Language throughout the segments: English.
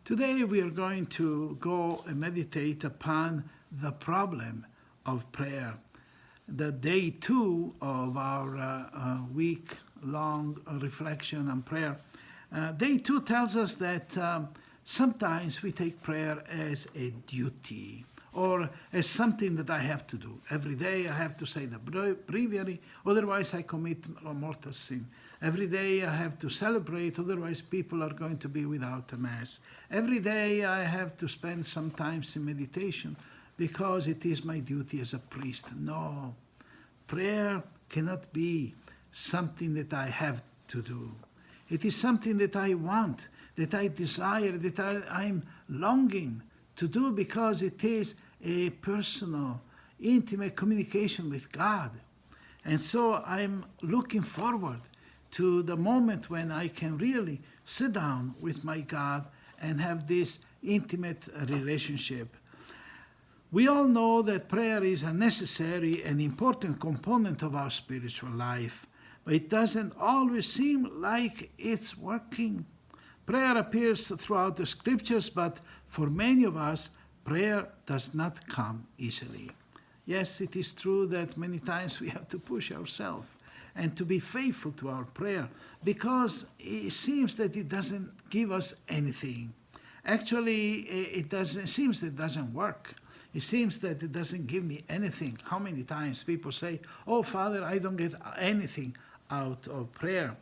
Today we are going to go and meditate upon the problem of prayer. The day 2 of our week-long reflection on prayer. Day 2 tells us that sometimes we take prayer as a duty or as something that I have to do. Every day I have to say the breviary, otherwise I commit a mortal sin. Every day I have to celebrate, otherwise people are going to be without a mass. Every day I have to spend some time in meditation because it is my duty as a priest. No, prayer cannot be something that I have to do. It is something that I want, that I desire, that I'm longing to do because it is a personal, intimate communication with God. And so I'm looking forward to the moment when I can really sit down with my God and have this intimate relationship. We all know that prayer is a necessary and important component of our spiritual life, but it doesn't always seem like it's working. Prayer appears throughout the scriptures, but for many of us, prayer does not come easily. Yes, it is true that many times we have to push ourselves and to be faithful to our prayer because it seems that it doesn't give us anything. Actually, it seems that it doesn't work. It seems that it doesn't give me anything. How many times people say, "Oh, Father, I don't get anything out of prayer."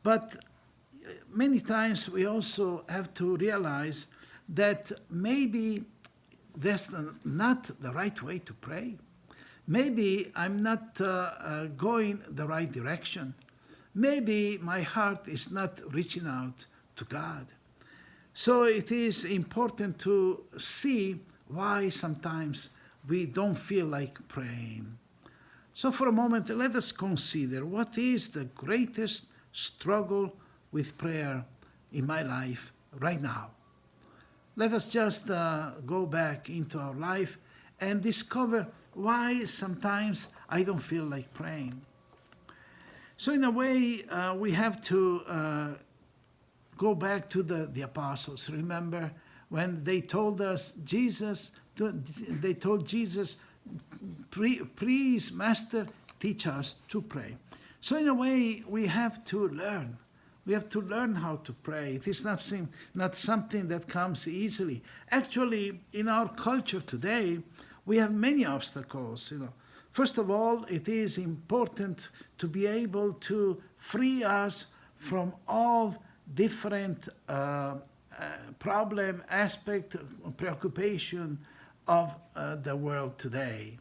But many times we also have to realize that maybe that's not the right way to pray. Maybe I'm not going the right direction. Maybe my heart is not reaching out to God. So it is important to see why sometimes we don't feel like praying. So for a moment, let us consider what is the greatest struggle with prayer in my life right now. Let us just go back into our life and discover why sometimes I don't feel like praying. So in a way, we have to go back to the apostles. Remember when they told Jesus, please, Master, teach us to pray. So in a way, we have to learn. We have to learn how to pray. It is not something that comes easily. Actually, in our culture today, we have many obstacles. First of all, it is important to be able to free us from all different problem, aspect, preoccupation of the world today.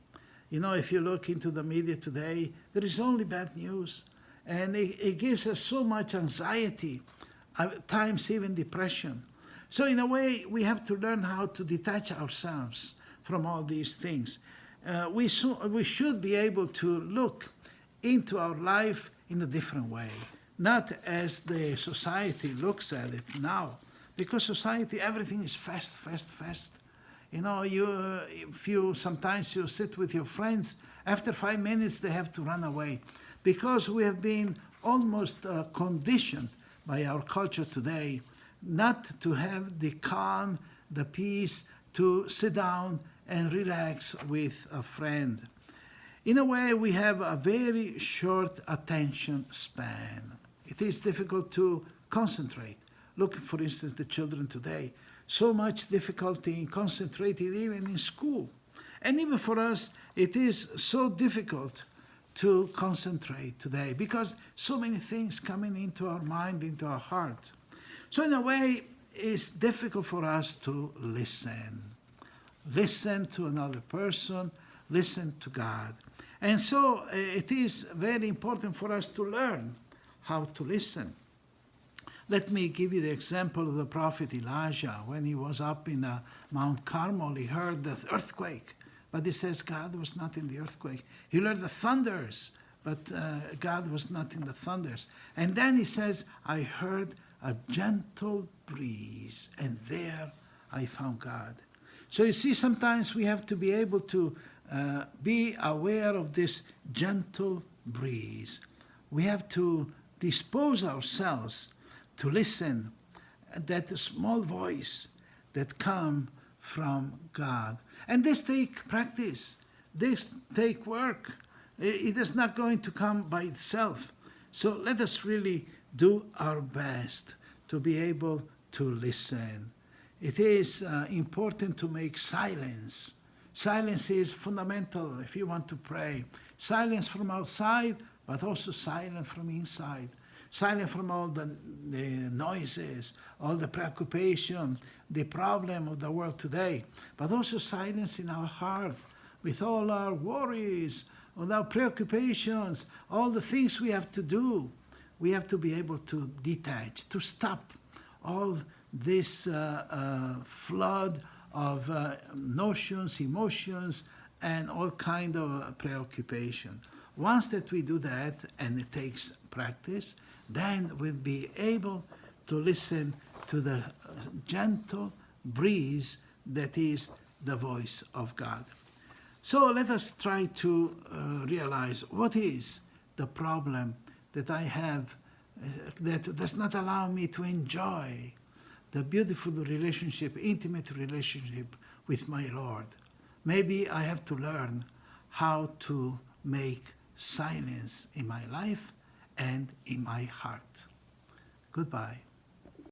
If you look into the media today, there is only bad news. And it gives us so much anxiety, at times even depression. So in a way, we have to learn how to detach ourselves from all these things. We should be able to look into our life in a different way, not as the society looks at it now. Because society, everything is fast, fast, fast. Sometimes you sit with your friends, after 5 minutes they have to run away. Because we have been almost conditioned by our culture today not to have the calm, the peace, to sit down and relax with a friend. In a way, we have a very short attention span. It is difficult to concentrate. Look, for instance, the children today. So much difficulty in concentrating even in school. And even for us, it is so difficult to concentrate today because so many things coming into our mind, into our heart. So in a way, it's difficult for us to listen. Listen to another person, listen to God. And so it is very important for us to learn how to listen. Let me give you the example of the prophet Elijah. When he was up in Mount Carmel, he heard the earthquake. But he says God was not in the earthquake. He heard the thunders, but God was not in the thunders. And then he says, I heard a gentle breeze, and there I found God. So you see, sometimes we have to be able to be aware of this gentle breeze. We have to dispose ourselves to listen, that small voice that come from God. And this take practice. This take work. It is not going to come by itself. So let us really do our best to be able to listen. It is important to make silence. Silence is fundamental if you want to pray. Silence from outside, but also silence from inside. Silence from all the noises, all the preoccupation, the problem of the world today, but also silence in our heart with all our worries, all our preoccupations, all the things we have to do. We have to be able to detach, to stop all this flood of notions, emotions, and all kind of preoccupation. Once that we do that, and it takes practice, then we'll be able to listen to the gentle breeze that is the voice of God. So let us try to realize what is the problem that I have that does not allow me to enjoy the beautiful relationship, intimate relationship with my Lord. Maybe I have to learn how to make silence in my life and in my heart. Goodbye.